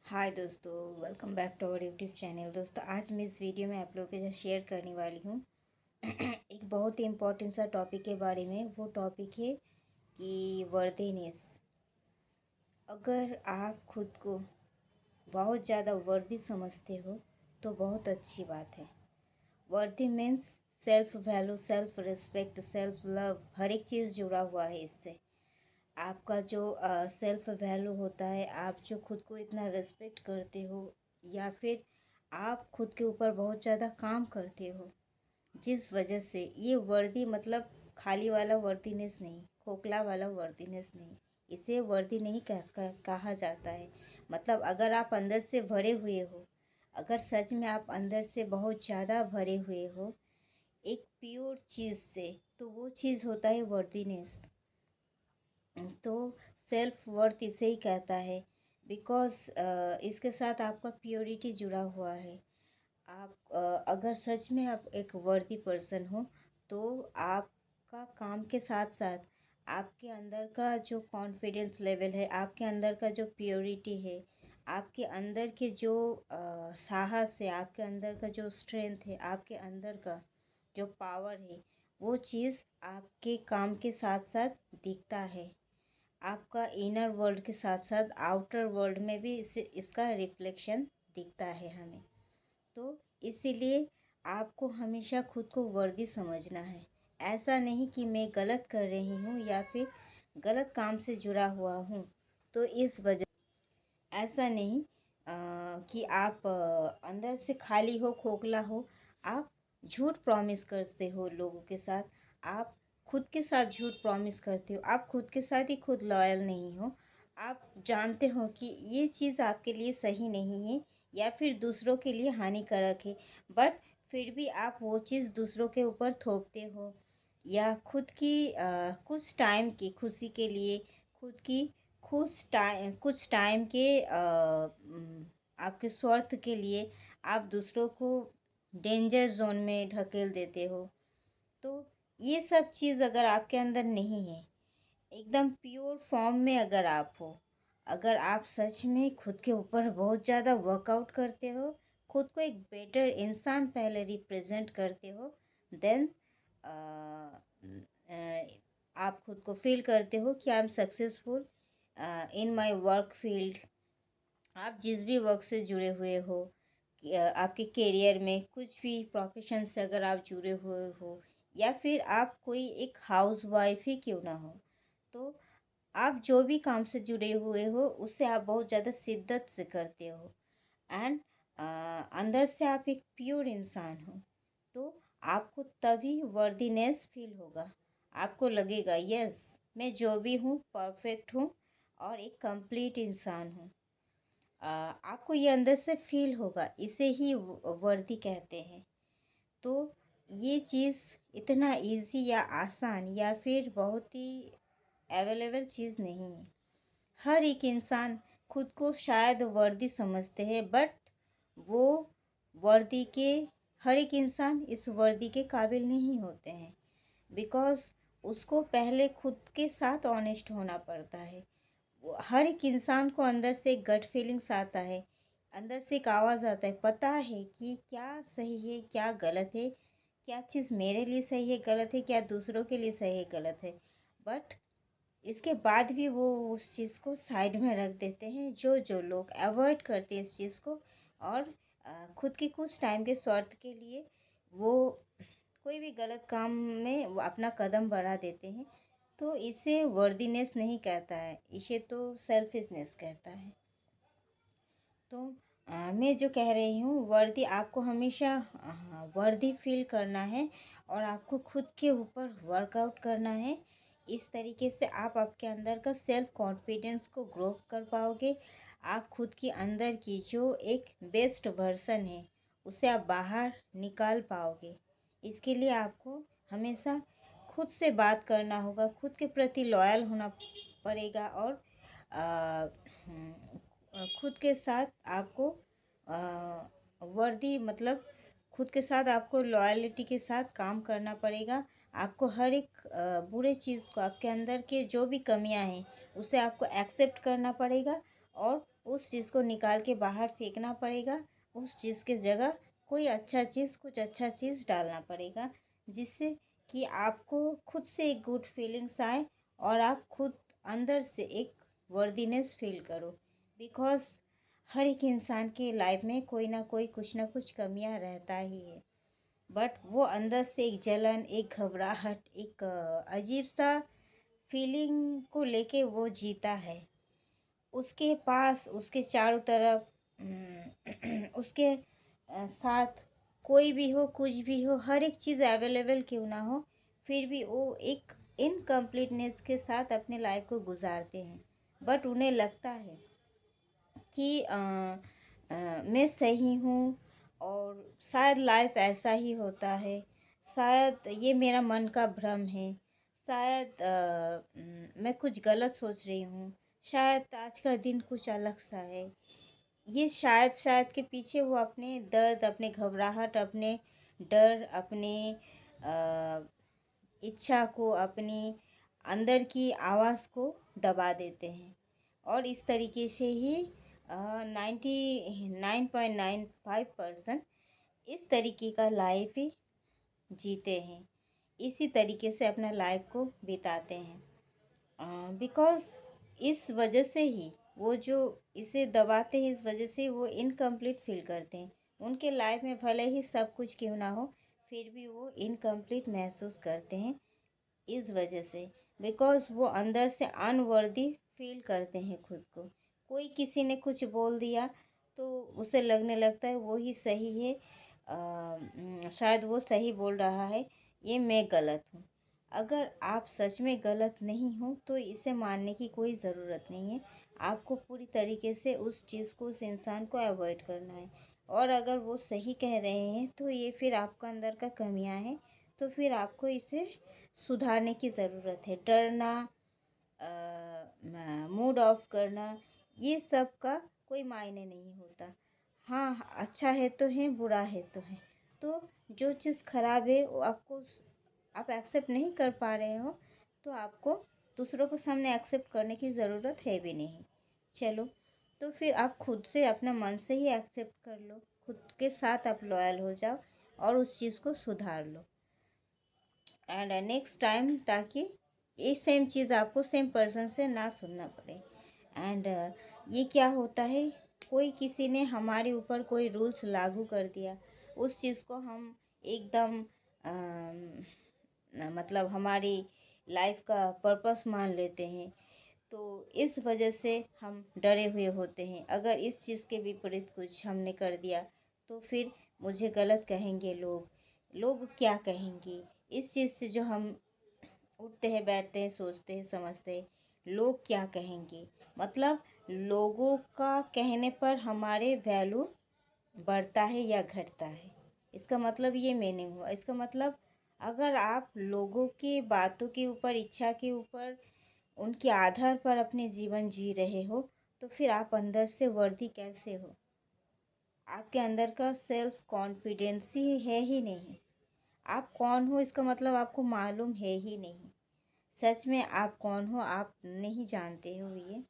हाय दोस्तों, welcome back to our YouTube channel. दोस्तों, आज मैं इस वीडियो में आप लोगों के साथ शेयर करने वाली हूँ एक बहुत ही इम्पोर्टेंट सा टॉपिक के बारे में। वो टॉपिक है कि वर्दीनेस। अगर आप खुद को बहुत ज़्यादा वर्दी समझते हो तो बहुत अच्छी बात है। वर्दी means self value, self respect, self love, हर एक चीज़ जुड़ा हुआ है इससे। आपका जो सेल्फ वैल्यू होता है, आप जो खुद को इतना रिस्पेक्ट करते हो, या फिर आप खुद के ऊपर बहुत ज़्यादा काम करते हो, जिस वजह से ये वर्दी मतलब खाली वाला वर्दीनेस नहीं, खोखला वाला वर्दीनेस नहीं, इसे वर्दी नहीं कहा जाता है। मतलब अगर आप अंदर से भरे हुए हो, अगर सच में आप अंदर से बहुत ज़्यादा भरे हुए हो एक प्योर चीज़ से, तो वो चीज़ होता है वर्दीनेस। तो सेल्फ वर्थ इसे ही कहता है। बिकॉज़ इसके साथ आपका प्योरिटी जुड़ा हुआ है। आप अगर सच में आप एक वर्दी पर्सन हो, तो आपका काम के साथ साथ आपके अंदर का जो कॉन्फिडेंस लेवल है, आपके अंदर का जो प्योरिटी है, आपके अंदर के जो साहस है, आपके अंदर का जो स्ट्रेंथ है, आपके अंदर का जो पावर है, वो चीज़ आपके काम के साथ साथ दिखता है। आपका इनर वर्ल्ड के साथ साथ आउटर वर्ल्ड में भी इसका रिफ्लेक्शन दिखता है हमें। तो इसीलिए आपको हमेशा खुद को वर्दी समझना है। ऐसा नहीं कि मैं गलत कर रही हूँ या फिर गलत काम से जुड़ा हुआ हूँ, तो इस वजह ऐसा नहीं कि आप अंदर से खाली हो, खोखला हो। आप झूठ प्रॉमिस करते हो लोगों के साथ, आप खुद के साथ झूठ प्रॉमिस करते हो, आप खुद के साथ ही खुद लॉयल नहीं हो। आप जानते हो कि ये चीज़ आपके लिए सही नहीं है या फिर दूसरों के लिए हानिकारक है, बट फिर भी आप वो चीज़ दूसरों के ऊपर थोपते हो, या खुद की कुछ टाइम की खुशी के लिए, खुद की कुछ टाइम के आपके स्वार्थ के लिए आप दूसरों को डेंजर जोन में ढकेल देते हो। तो ये सब चीज़ अगर आपके अंदर नहीं है, एकदम प्योर फॉर्म में अगर आप हो, अगर आप सच में खुद के ऊपर बहुत ज़्यादा वर्कआउट करते हो, खुद को एक बेटर इंसान पहले रिप्रेजेंट करते हो, देन आप खुद को फील करते हो कि I am successful in my work field. आप जिस भी वर्क से जुड़े हुए हो, आपके करियर में कुछ भी प्रोफेशन से अगर आप जुड़े हुए हो, या फिर आप कोई एक हाउस वाइफ ही क्यों ना हो, तो आप जो भी काम से जुड़े हुए हो उससे आप बहुत ज़्यादा शिद्दत से करते हो, एंड अंदर से आप एक प्योर इंसान हो। तो आपको तभी वर्दीनेस फील होगा। आपको लगेगा यस, मैं जो भी हूँ परफेक्ट हूँ और एक कंप्लीट इंसान हूँ। आपको ये अंदर से फील होगा, इसे ही वर्दी कहते हैं। तो ये चीज़ इतना इजी या आसान या फिर बहुत ही अवेलेबल चीज़ नहीं है। हर एक इंसान खुद को शायद वर्दी समझते हैं, बट वो वर्दी के हर एक इंसान इस वर्दी के काबिल नहीं होते हैं। बिकॉज़ उसको पहले खुद के साथ ऑनेस्ट होना पड़ता है। हर एक इंसान को अंदर से एक गट फीलिंग्स आता है, अंदर से एक आवाज़ आता है, पता है कि क्या सही है क्या गलत है, क्या चीज़ मेरे लिए सही है गलत है, क्या दूसरों के लिए सही है गलत है। बट इसके बाद भी वो उस चीज़ को साइड में रख देते हैं। जो लोग अवॉइड करते हैं इस चीज़ को, और खुद की कुछ टाइम के स्वार्थ के लिए वो कोई भी गलत काम में वो अपना कदम बढ़ा देते हैं, तो इसे वर्दीनेस नहीं कहता है, इसे तो सेल्फिशनेस कहता है। तो मैं जो कह रही हूँ, वर्दी आपको हमेशा वर्दी फील करना है, और आपको खुद के ऊपर वर्कआउट करना है। इस तरीके से आप आपके अंदर का सेल्फ कॉन्फिडेंस को ग्रो कर पाओगे। आप खुद के अंदर की जो एक बेस्ट वर्सन है उसे आप बाहर निकाल पाओगे। इसके लिए आपको हमेशा खुद से बात करना होगा, खुद के प्रति लॉयल होना पड़ेगा, और खुद के साथ आपको वर्दी मतलब खुद के साथ आपको लॉयल्टी के साथ काम करना पड़ेगा। आपको हर एक बुरे चीज़ को, आपके अंदर के जो भी कमियां हैं उसे आपको एक्सेप्ट करना पड़ेगा, और उस चीज़ को निकाल के बाहर फेंकना पड़ेगा। उस चीज़ की जगह कोई अच्छा चीज़, कुछ अच्छा चीज़ डालना पड़ेगा, जिससे कि आपको खुद से एक गुड फीलिंग्स आए और आप खुद अंदर से एक वर्दीनेस फील करो। बिकॉज़ हर एक इंसान के लाइफ में कोई कुछ ना कुछ कमियां रहता ही है, बट वो अंदर से एक जलन, एक घबराहट, एक अजीब सा फीलिंग को लेके वो जीता है। उसके पास, उसके चारों तरफ उसके साथ कोई भी हो, कुछ भी हो, हर एक चीज़ अवेलेबल क्यों ना हो, फिर भी वो एक इनकम्प्लीटनेस के साथ अपने लाइफ को गुजारते हैं। बट उन्हें लगता है कि मैं सही हूँ और शायद लाइफ ऐसा ही होता है, शायद ये मेरा मन का भ्रम है, शायद मैं कुछ गलत सोच रही हूँ, शायद आज का दिन कुछ अलग सा है। ये शायद के पीछे वो अपने दर्द, अपने घबराहट, अपने डर, अपने अ, इच्छा को, अपनी अंदर की आवाज़ को दबा देते हैं। और इस तरीके से ही 99.95% इस तरीके का लाइफ ही जीते हैं, इसी तरीके से अपना लाइफ को बिताते हैं। बिकॉज़ इस वजह से ही वो जो इसे दबाते हैं, इस वजह से वो इनकम्प्लीट फील करते हैं। उनके लाइफ में भले ही सब कुछ क्यों ना हो, फिर भी वो इनकम्प्लीट महसूस करते हैं इस वजह से। बिकॉज़ वो अंदर से अनवर्दी फील करते हैं खुद को। कोई किसी ने कुछ बोल दिया तो उसे लगने लगता है वो ही सही है, शायद वो सही बोल रहा है, ये मैं गलत हूँ। अगर आप सच में गलत नहीं हो तो इसे मानने की कोई ज़रूरत नहीं है। आपको पूरी तरीके से उस चीज़ को, उस इंसान को अवॉइड करना है। और अगर वो सही कह रहे हैं तो ये फिर आपका अंदर का कमियां हैं, तो फिर आपको इसे सुधारने की ज़रूरत है। डरना, मूड ऑफ करना, ये सब का कोई मायने नहीं होता। हाँ, अच्छा है तो है, बुरा है तो है। तो जो चीज़ खराब है वो आपको, आप एक्सेप्ट नहीं कर पा रहे हो, तो आपको दूसरों के सामने एक्सेप्ट करने की ज़रूरत है भी नहीं। चलो, तो फिर आप खुद से, अपना मन से ही एक्सेप्ट कर लो, खुद के साथ आप लॉयल हो जाओ और उस चीज़ को सुधार लो। एंड नेक्स्ट टाइम, ताकि ये सेम चीज़ आपको सेम पर्सन से ना सुनना पड़े। एंड ये क्या होता है, कोई किसी ने हमारे ऊपर कोई रूल्स लागू कर दिया, उस चीज़ को हम एकदम मतलब हमारी लाइफ का पर्पस मान लेते हैं। तो इस वजह से हम डरे हुए होते हैं। अगर इस चीज़ के विपरीत कुछ हमने कर दिया तो फिर मुझे गलत कहेंगे लोग, लोग क्या कहेंगे, इस चीज़ से जो हम उठते हैं, बैठते हैं, सोचते हैं, समझते हैं, लोग क्या कहेंगे। मतलब लोगों का कहने पर हमारे वैल्यू बढ़ता है या घटता है, इसका मतलब ये मीनिंग हुआ। इसका मतलब अगर आप लोगों की बातों के ऊपर, इच्छा के ऊपर, उनके आधार पर अपने जीवन जी रहे हो, तो फिर आप अंदर से वर्दी कैसे हो? आपके अंदर का सेल्फ कॉन्फिडेंस ही नहीं। आप कौन हो इसका मतलब आपको मालूम है ही नहीं। सच में आप कौन हो आप नहीं जानते हो ये।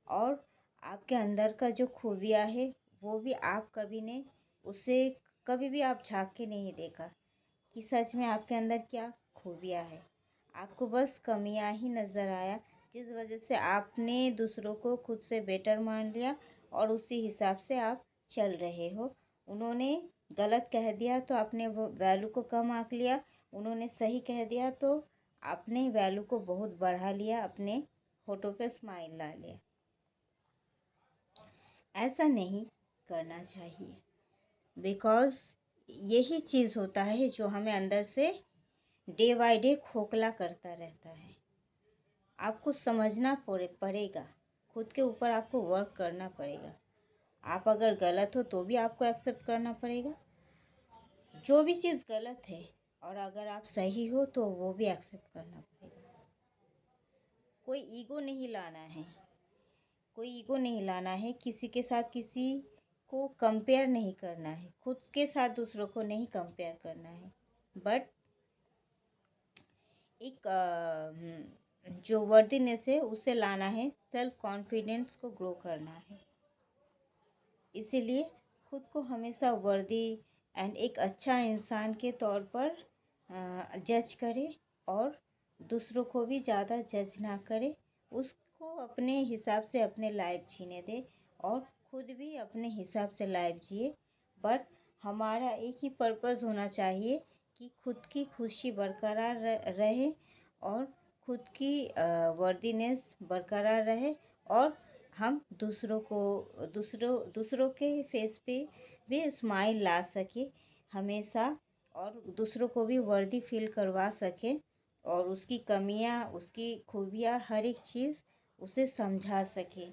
और आपके अंदर का जो खूबियाँ है वो भी आप कभी ने उसे कभी भी आप झांक के नहीं देखा कि सच में आपके अंदर क्या खूबियाँ है। आपको बस कमियां ही नज़र आया, जिस वजह से आपने दूसरों को खुद से बेटर मान लिया और उसी हिसाब से आप चल रहे हो। उन्होंने गलत कह दिया तो आपने वो वैल्यू को कम आंक लिया, उन्होंने सही कह दिया तो आपने वैल्यू को बहुत बढ़ा लिया, अपने होठों पे स्माइल ला लिया। ऐसा नहीं करना चाहिए। बिकॉज़ यही चीज़ होता है जो हमें अंदर से डे बाय डे खोखला करता रहता है। आपको समझना पड़ेगा, खुद के ऊपर आपको वर्क करना पड़ेगा। आप अगर गलत हो तो भी आपको एक्सेप्ट करना पड़ेगा, जो भी चीज़ गलत है, और अगर आप सही हो तो वो भी एक्सेप्ट करना पड़ेगा। कोई ईगो नहीं लाना है, कोई ईगो नहीं लाना है, किसी के साथ किसी को कंपेयर नहीं करना है, खुद के साथ दूसरों को नहीं कंपेयर करना है। बट एक जो वर्दीनेस है उसे लाना है, सेल्फ कॉन्फिडेंस को ग्रो करना है। इसीलिए खुद को हमेशा वर्दी एंड एक अच्छा इंसान के तौर पर जज करे और दूसरों को भी ज़्यादा जज ना करे। उसको अपने हिसाब से अपने लाइफ जीने दे और खुद भी अपने हिसाब से लाइफ जिए। बट हमारा एक ही पर्पज़ होना चाहिए कि खुद की खुशी बरकरार रहे और खुद की वर्दीनेस बरकरार रहे और हम दूसरों के फेस पे भी स्माइल ला सके हमेशा और दूसरों को भी वर्दी फील करवा सके और उसकी कमियां उसकी खूबियां हर एक चीज़ उसे समझा सके।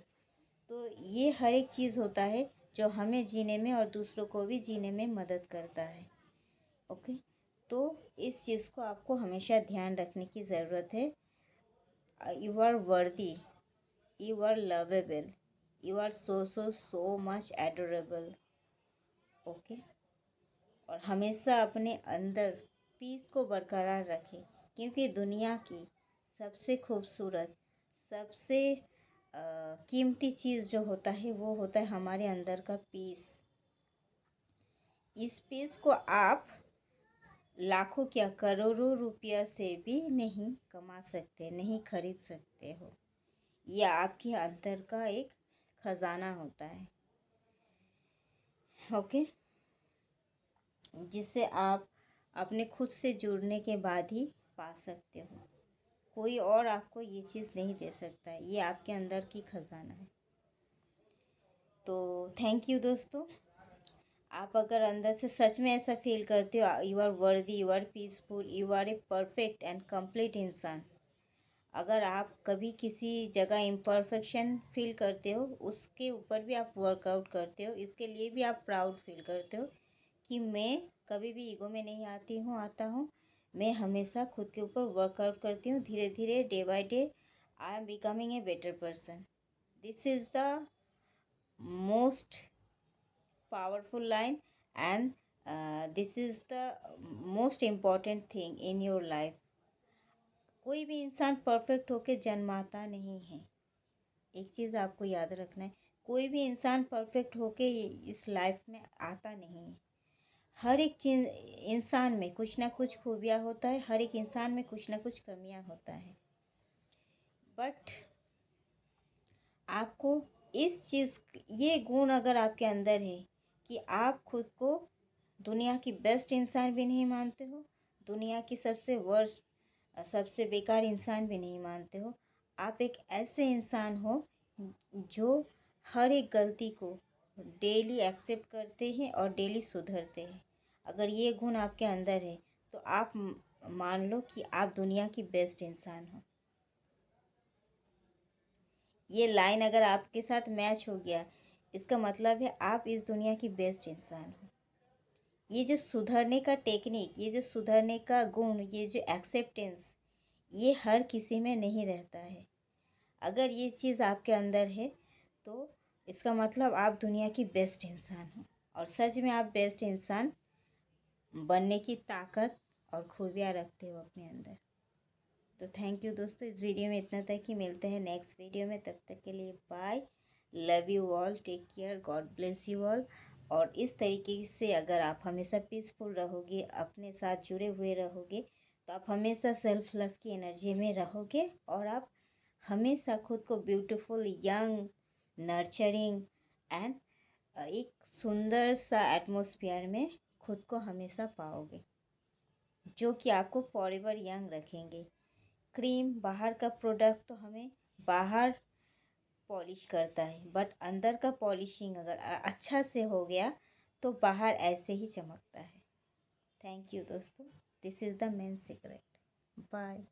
तो ये हर एक चीज़ होता है जो हमें जीने में और दूसरों को भी जीने में मदद करता है। ओके, तो इस चीज़ को आपको हमेशा ध्यान रखने की ज़रूरत है। You are worthy, you are lovable, you are so much adorable। Okay, और हमेशा अपने अंदर पीस को बरकरार रखें क्योंकि दुनिया की सबसे खूबसूरत सबसे कीमती चीज़ जो होता है वो होता है हमारे अंदर का पीस। इस पीस को आप लाखों क्या करोड़ों रुपया से भी नहीं कमा सकते, नहीं खरीद सकते हो। यह आपके अंदर का एक खजाना होता है। ओके, जिसे आप अपने खुद से जुड़ने के बाद ही पा सकते हो। कोई और आपको ये चीज़ नहीं दे सकता है, ये आपके अंदर की खजाना है। तो थैंक यू दोस्तों। आप अगर अंदर से सच में ऐसा फील करते हो, you are worthy, you are peaceful, you are a perfect and complete इंसान। अगर आप कभी किसी जगह इम्परफेक्शन फील करते हो, उसके ऊपर भी आप वर्कआउट करते हो, इसके लिए भी आप प्राउड फील करते हो कि मैं कभी भी ईगो में नहीं आता हूँ। मैं हमेशा खुद के ऊपर वर्कआउट करती हूँ। धीरे धीरे day by day I am becoming a better person. This is the most powerful line and this is the most important thing in your life. कोई भी इंसान परफेक्ट होके जन्माता नहीं है। एक चीज़ आपको याद रखना है, कोई भी इंसान परफेक्ट होके इस लाइफ में आता नहीं है। हर एक चीज़ इंसान में कुछ ना कुछ खूबियाँ होता है, हर एक इंसान में कुछ ना कुछ कमियाँ होता है। बट आपको ये गुण अगर आपके अंदर है कि आप खुद को दुनिया की बेस्ट इंसान भी नहीं मानते हो, दुनिया की सबसे वर्स्ट सबसे बेकार इंसान भी नहीं मानते हो, आप एक ऐसे इंसान हो जो हर एक गलती को डेली एक्सेप्ट करते हैं और डेली सुधरते हैं। अगर ये गुण आपके अंदर है तो आप मान लो कि आप दुनिया की बेस्ट इंसान हो। ये लाइन अगर आपके साथ मैच हो गया, इसका मतलब है आप इस दुनिया की बेस्ट इंसान हो। ये जो सुधरने का टेक्निक, ये जो सुधरने का गुण, ये जो एक्सेप्टेंस, ये हर किसी में नहीं रहता है। अगर ये चीज़ आपके अंदर है तो इसका मतलब आप दुनिया की बेस्ट इंसान हो और सच में आप बेस्ट इंसान बनने की ताकत और खूबियाँ रखते हो अपने अंदर। तो थैंक यू दोस्तों, इस वीडियो में इतना तक ही। मिलते हैं नेक्स्ट वीडियो में, तब तक के लिए bye. Love you all, take care, God bless you all. और इस तरीके से अगर आप हमेशा पीसफुल रहोगे, अपने साथ जुड़े हुए रहोगे, तो आप हमेशा सेल्फ लव की एनर्जी में रहोगे और आप हमेशा खुद को ब्यूटीफुल, यंग, नर्चरिंग एंड एक सुंदर सा एटमॉस्फेयर में खुद को हमेशा पाओगे, जो कि आपको फॉरएवर यंग रखेंगे। क्रीम बाहर का प्रोडक्ट तो हमें बाहर पॉलिश करता है, बट अंदर का पॉलिशिंग अगर अच्छा से हो गया तो बाहर ऐसे ही चमकता है। थैंक यू दोस्तों, this is the main secret. Bye.